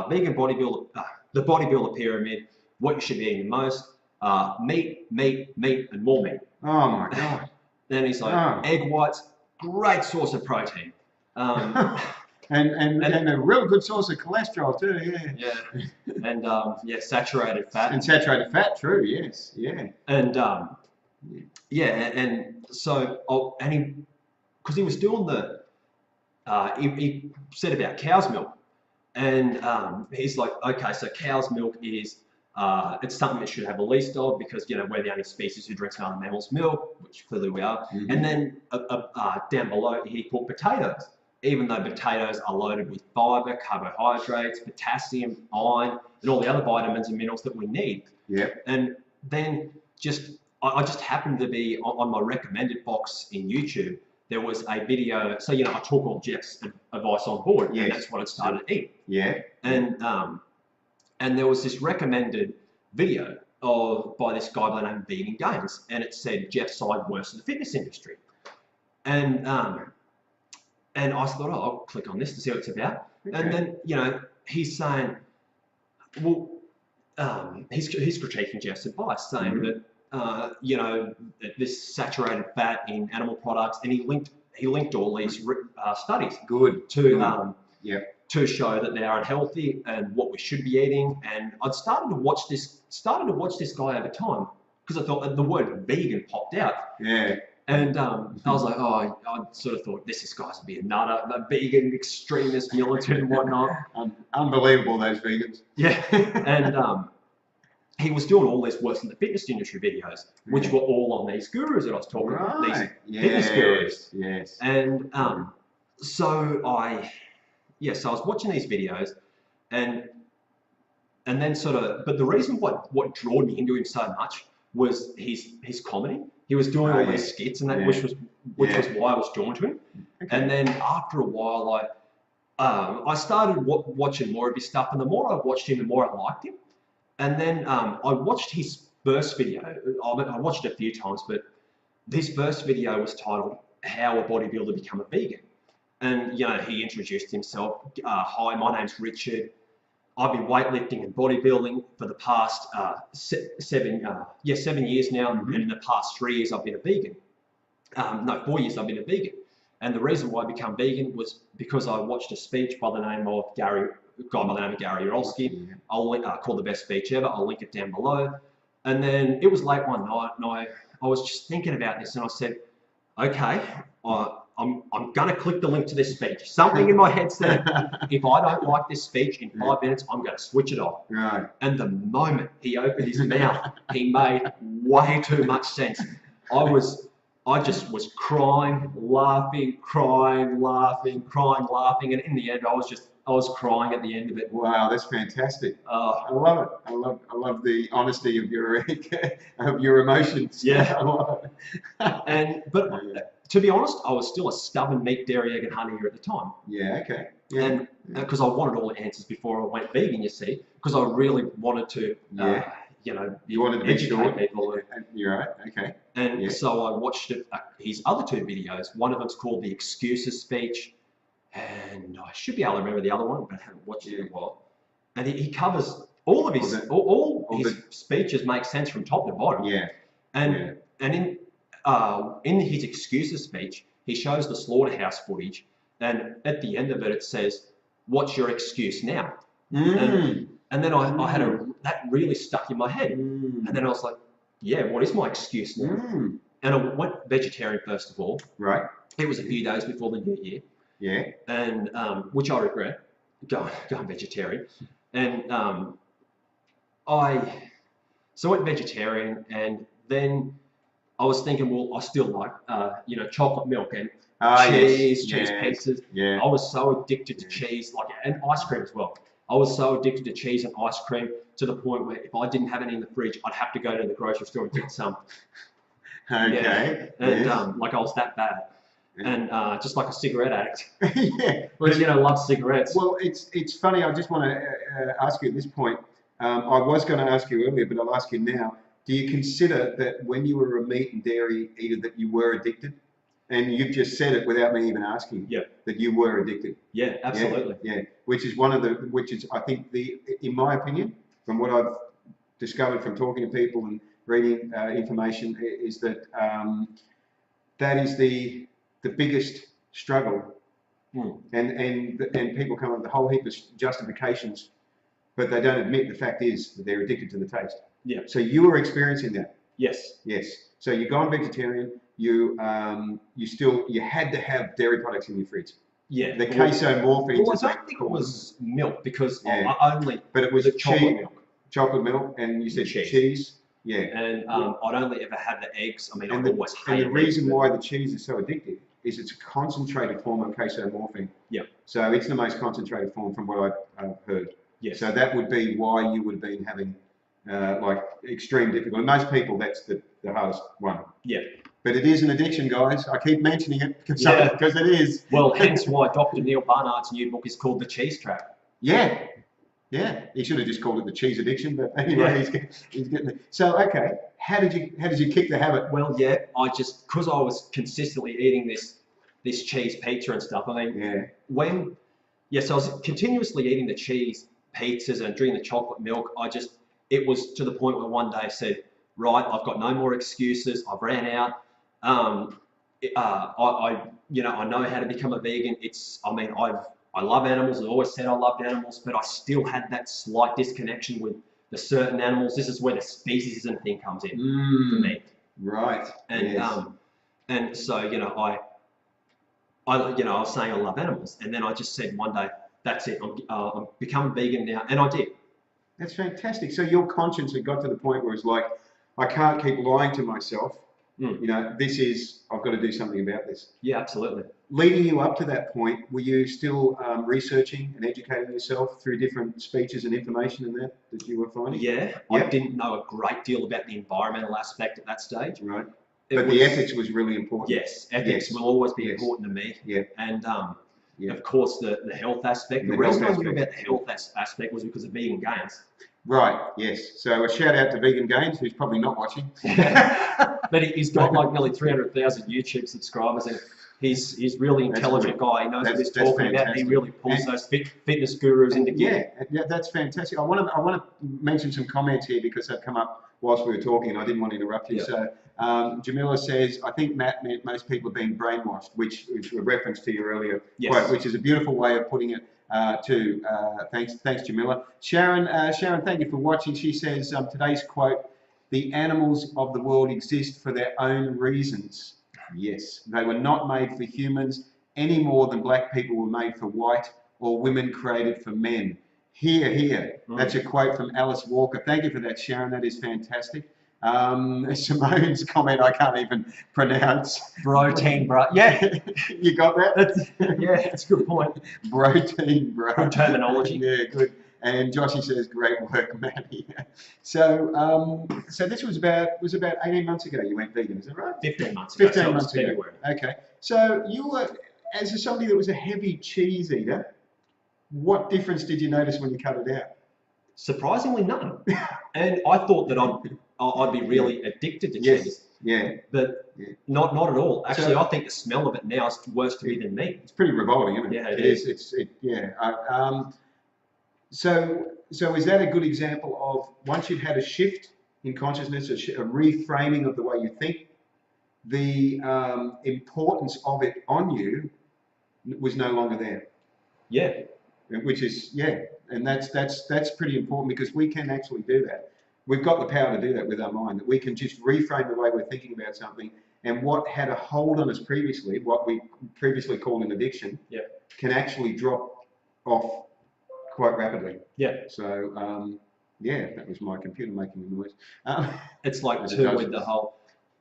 vegan bodybuilder, the bodybuilder pyramid, what you should be eating the most, meat, and more meat. Oh my God. Then he's like, egg whites, great source of protein. And a real good source of cholesterol too, Yeah. And saturated fat. And saturated fat, true, yes, yeah. And and so because he was doing he said about cow's milk, and he's like, okay, so cow's milk is it's something that should have the least of, because we're the only species who drinks another mammal's milk, which clearly we are. Mm-hmm. And then down below he put potatoes, even though potatoes are loaded with fiber, carbohydrates, potassium, iron, and all the other vitamins and minerals that we need. Yeah. And then I just happened to be on my recommended box in YouTube. There was a video, so I took all Jeff's advice on board, yes. and that's what I started to eat. Yeah. And there was this recommended video by this guy by the name of Vegan Games, and it said Jeff's side worse in the fitness industry. And I thought, I'll click on this to see what it's about. Okay. And then he's saying, well, he's critiquing Jeff's advice, saying that this saturated fat in animal products, and he linked all these studies. Good. To show that they are unhealthy and what we should be eating. And I'd started to watch this guy over time, because I thought the word vegan popped out. Yeah. And I was like, I sort of thought, this guy's a bit of nutter, a vegan extremist, militant and whatnot. Unbelievable, those vegans. Yeah. And he was doing all this worse in the fitness industry videos, which were all on these gurus that I was talking about, these fitness gurus. Yes. And so I was watching these videos, and then but the reason what drew me into him so much was his comedy. He was doing all these skits and that, which was why I was drawn to him. Okay. And then after a while, I started watching more of his stuff, and the more I watched him, the more I liked him. And then I watched his first video. I watched it a few times, but this first video was titled "How a Bodybuilder Become a Vegan." And he introduced himself. Hi, my name's Richard. I've been weightlifting and bodybuilding for the past 7 years now. Mm-hmm. And in the past 3 years, I've been a vegan. 4 years I've been a vegan. And the reason why I became vegan was because I watched a speech by the name of Gary Urolsky. Yeah. I'll link, called The Best Speech Ever. I'll link it down below. And then it was late one night, and I was just thinking about this, and I said, okay, I'm going to click the link to this speech. Something in my head said, if I don't like this speech in 5 minutes, I'm going to switch it off. Right. And the moment he opened his mouth, he made way too much sense. I just was crying, laughing, and in the end, I was crying at the end of it. Wow, that's fantastic. I love it. I love the honesty of your emotions. Yeah. But to be honest, I was still a stubborn meat, dairy, egg, and honey eater at the time. Yeah. Okay. Yeah. And because I wanted all the answers before I went vegan, you see, because I really wanted to. You wanted to be sure. People. You're right. Okay. And so I watched his other two videos. One of them's called The Excuses Speech, and I should be able to remember the other one, but I haven't watched it in a while. And he covers all of his his speeches make sense from top to bottom. Yeah. And in his excuses speech, he shows the slaughterhouse footage, and at the end of it, it says, "What's your excuse now?" And then I had that really stuck in my head. And then I was like, yeah, what is my excuse now? And I went vegetarian first of all. Right. It was a few days before the New Year. Yeah. And which I regret, going vegetarian. And I went vegetarian, and then I was thinking, well, I still like chocolate milk and cheese pizzas. Yeah. I was so addicted to cheese, and ice cream as well. I was so addicted to cheese and ice cream to the point where if I didn't have any in the fridge, I'd have to go to the grocery store and get some. Okay. Yeah. And I was that bad. Yeah. And just like a cigarette addict. Yeah. But love cigarettes. Well, it's funny. I just want to ask you at this point. I was going to ask you earlier, but I'll ask you now. Do you consider that when you were a meat and dairy eater that you were addicted? And you've just said it without me even asking. Yeah. That you were addicted. Yeah, absolutely. Yeah. Which is I think in my opinion, from what I've discovered from talking to people and reading information, is that that is the biggest struggle. And people come up with a whole heap of justifications, but they don't admit the fact is that they're addicted to the taste. Yeah. So you were experiencing that. Yes. So you've gone vegetarian. You had to have dairy products in your fridge. Yeah. The casomorphine. Well, I don't think it was milk because Yeah. I only. But it was chocolate milk. Chocolate milk, and you said cheese. Yeah. And I'd only ever had the eggs. I mean, And I've always hated the reason eggs, why the cheese is so addictive is it's a concentrated form of casomorphine. Yeah. So it's the most concentrated form from what I've heard. Yes. So that would be why you would have been having like extreme difficulty. Most people, that's the hardest one. Yeah. But it is an addiction, guys. I keep mentioning it because it is. Well, hence why Dr. Neil Barnard's new book is called The Cheese Trap. Yeah. He should have just called it the cheese addiction, but anyway, he's getting it. So, okay, how did you kick the habit? Well, because I was consistently eating this cheese pizza and stuff. I mean, so I was continuously eating the cheese pizzas and drinking the chocolate milk. It was to the point where one day I said, right, I've got no more excuses. I've ran out. I know how to become a vegan. I love animals. I've always said I loved animals, but I still had that slight disconnection with the certain animals. This is where the speciesism thing comes in for me. Right. And so I was saying I love animals, and then I just said one day, that's it. I'm becoming vegan now, and I did. That's fantastic. So your conscience had got to the point where it's like, I can't keep lying to myself. I've got to do something about this. Yeah, absolutely. Leading you up to that point, were you still researching and educating yourself through different speeches and information and that you were finding? Yeah, I didn't know a great deal about the environmental aspect at that stage. Right. But the ethics was really important. Yes, ethics will always be important to me. Yeah. And of course, the health aspect. The reason I knew about the health aspect was because of Vegan Gains. Right, yes. So a shout out to Vegan Gains, who's probably not watching. But he's got like nearly 300,000 YouTube subscribers, and he's really intelligent guy. He knows what he's talking about. He really pulls those fitness gurus into gear. Yeah, that's fantastic. I want to mention some comments here because they've come up whilst we were talking, and I didn't want to interrupt you. Yeah. So Jamila says, I think Matt meant most people are being brainwashed, which is a reference to your earlier quote, which is a beautiful way of putting it. Thanks, Jamila. Sharon, thank you for watching. She says today's quote: "The animals of the world exist for their own reasons. Yes, they were not made for humans any more than black people were made for white or women created for men." Hear, hear. That's a quote from Alice Walker. Thank you for that, Sharon. That is fantastic. Simone's comment I can't even pronounce. Protein, bro. Yeah. You got that? That's a good point. Protein, bro. Good terminology. Yeah, good. And Joshy says, great work, Matty. So this was about 18 months ago you went vegan, is that right? 15 months ago. 15 months ago. Okay. So you were, as somebody that was a heavy cheese eater, what difference did you notice when you cut it out? Surprisingly, none. And I thought that I'd be really addicted to cheese. Yeah. But not at all. Actually, I think the smell of it now is worse to me than me. It's pretty revolting, isn't it? Yeah, it is. So is that a good example of once you'd had a shift in consciousness, a reframing of the way you think, the importance of it on you was no longer there? Yeah. Which is, and that's pretty important because we can actually do that. We've got the power to do that with our mind, that we can just reframe the way we're thinking about something, and what had a hold on us previously, what we previously called an addiction, can actually drop off quite rapidly. Yeah. So, that was my computer making a noise. It's like too with the whole,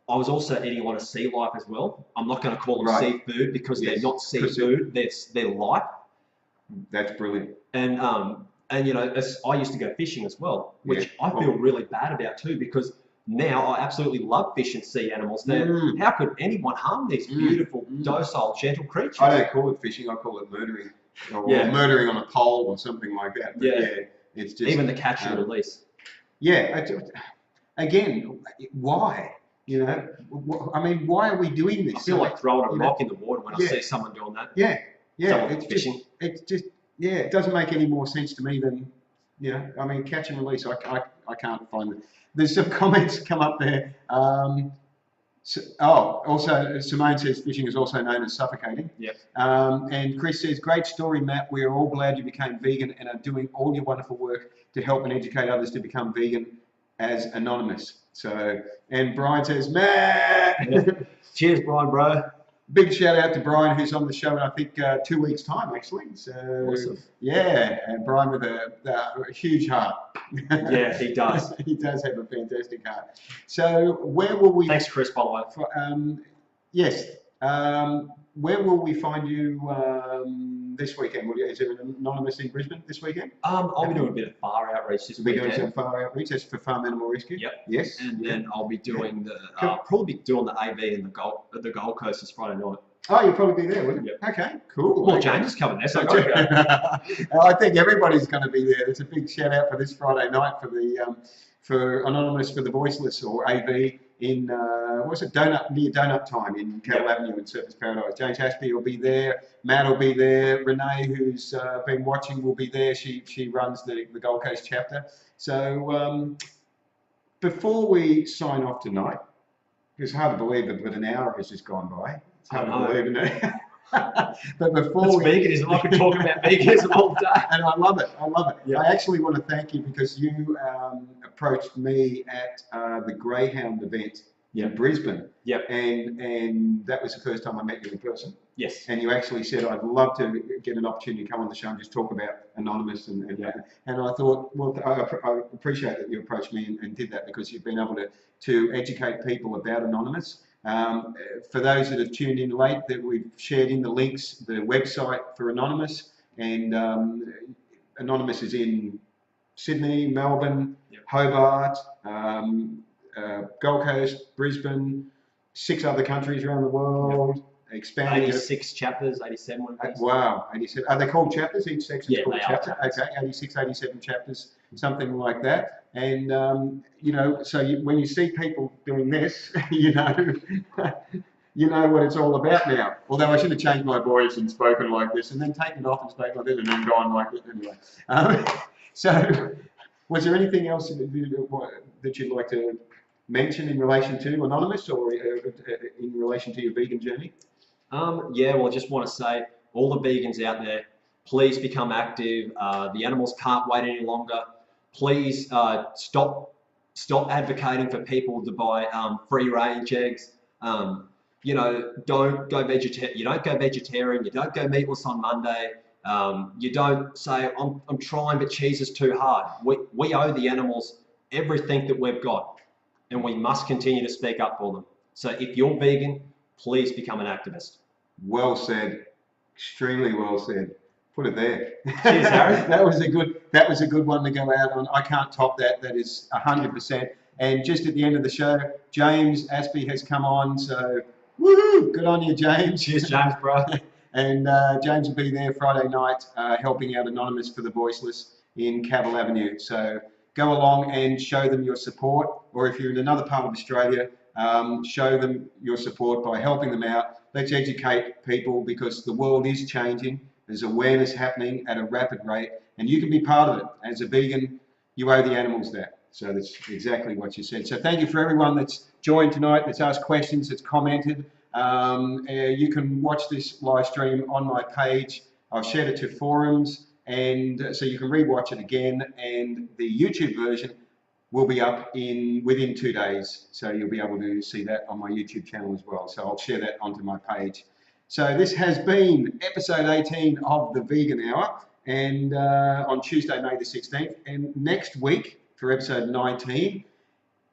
I was also eating a lot of sea life as well. I'm not going to call them seafood because they're not seafood, they're life. That's brilliant. And I used to go fishing as well, which I feel really bad about too, because now I absolutely love fish and sea animals. How could anyone harm these beautiful, docile, gentle creatures? I don't call it fishing, I call it murdering. Or murdering on a pole or something like that. But it's just... Even the catch and release. Yeah. Again, why? You know, I mean, why are we doing this? I feel like throwing a you rock in the water when I Yeah. see someone doing that. Yeah, yeah. Someone It's fishing. just, yeah. It doesn't make any more sense to me than, you know. I mean, catch and release. I can't find it. There's some comments come up there. Also, Simone says fishing is also known as suffocating. Yep. And Chris says, great story, Matt. We are all glad you became vegan and are doing all your wonderful work to help and educate others to become vegan as anonymous. So, and Brian says, Matt. Yeah. Cheers, Brian, bro. Big shout out to Brian, who's on the show in I think 2 weeks' time, actually. So, Awesome. yeah, and Brian with a huge heart. Yeah, he does. He does have a fantastic heart. So, where will we? Thanks, Chris, by the way. Yes. Where will we find you this weekend? Is there an anonymous in Brisbane this weekend? I'll be doing a bit of far outreach this We'll be weekend. doing some far outreach. That's for Farm Animal Rescue. Yep. Yes. And then I'll be doing Cool. probably doing the AV in the Gold Coast this Friday night. Oh, you'll probably be there, wouldn't you? Yep. Okay, cool. Well, Okay. James is coming there, so go. I think everybody's going to be there. There's a big shout out for this Friday night for the for Anonymous for the Voiceless or AV in what's it, near Donut Time in Cattle Avenue in Surfers Paradise. James Ashby will be there. Matt will be there. Renee, who's been watching, will be there. She runs the Gold Coast chapter. So before we sign off tonight, it's hard to believe that an hour has just gone by. It's hard to believe, isn't it? But before veganism, I could talk about veganism all day. And I love it. I love it. Yeah. I actually want to thank you because you approached me at the Greyhound event in Brisbane. Yep. And that was the first time I met you in person. Yes. And you actually said, I'd love to get an opportunity to come on the show and just talk about Anonymous. And I thought, well, I appreciate that you approached me and did that because you've been able to educate people about Anonymous. For those that have tuned in late, that we've shared in the links, the website for Anonymous, and Anonymous is in Sydney, Melbourne, Hobart, Gold Coast, Brisbane, 6 other countries around the world. Expanding 86 chapters, 87 one. Wow, 87. Are they called chapters? Each section's called they chapter. are chapters. Okay, 86, 87 chapters, something like that. And you know, so when you see people doing this, you know, you know what it's all about now. Although I should have changed my voice and spoken like this, and then taken it off and spoken like this, and then gone like this anyway. So, was there anything else that you'd like to mention in relation to Anonymous, or in relation to your vegan journey? Yeah, well, I just want to say, all the vegans out there, please become active. The animals can't wait any longer. Please stop advocating for people to buy free-range eggs. You know, don't go vegetarian. You don't go vegetarian. You don't go meatless on Monday. You don't say, I'm trying, but cheese is too hard. We owe the animals everything that we've got, and we must continue to speak up for them. So if you're vegan, please become an activist. Well said, extremely well said. Put it there. Cheers, Harry. That was a good one to go out on. I can't top that. That is 100%. And just at the end of the show, James Aspey has come on. So, woohoo! Good on you, James. Cheers, James, bro. And James will be there Friday night, helping out Anonymous for the Voiceless in Cavill Avenue. So go along and show them your support. Or if you're in another part of Australia, show them your support by helping them out. Let's educate people because the world is changing. There's awareness happening at a rapid rate, and you can be part of it. As a vegan, you owe the animals that. So that's exactly what you said. So thank you for everyone that's joined tonight, that's asked questions, that's commented. You can watch this live stream on my page. I've shared it to forums, and so you can rewatch it again. And the YouTube version will be up within 2 days. So you'll be able to see that on my YouTube channel as well. So I'll share that onto my page. So this has been episode 18 of the Vegan Hour, and on Tuesday, May the 16th. And next week for episode 19,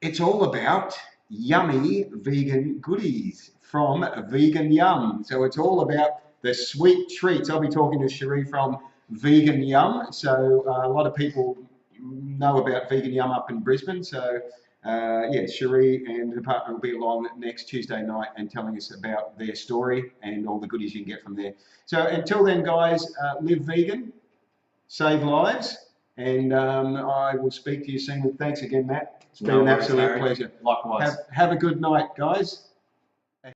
it's all about yummy vegan goodies from Vegan Yum. So it's all about the sweet treats. I'll be talking to Cherie from Vegan Yum. So a lot of people know about Vegan Yum up in Brisbane. So yeah, Cherie and her partner will be along next Tuesday night and telling us about their story and all the goodies you can get from there. So until then, guys, live vegan, save lives, And I will speak to you soon. And thanks again, Matt. It's been No an worries, absolute Harry. pleasure. Likewise. Have a good night, guys.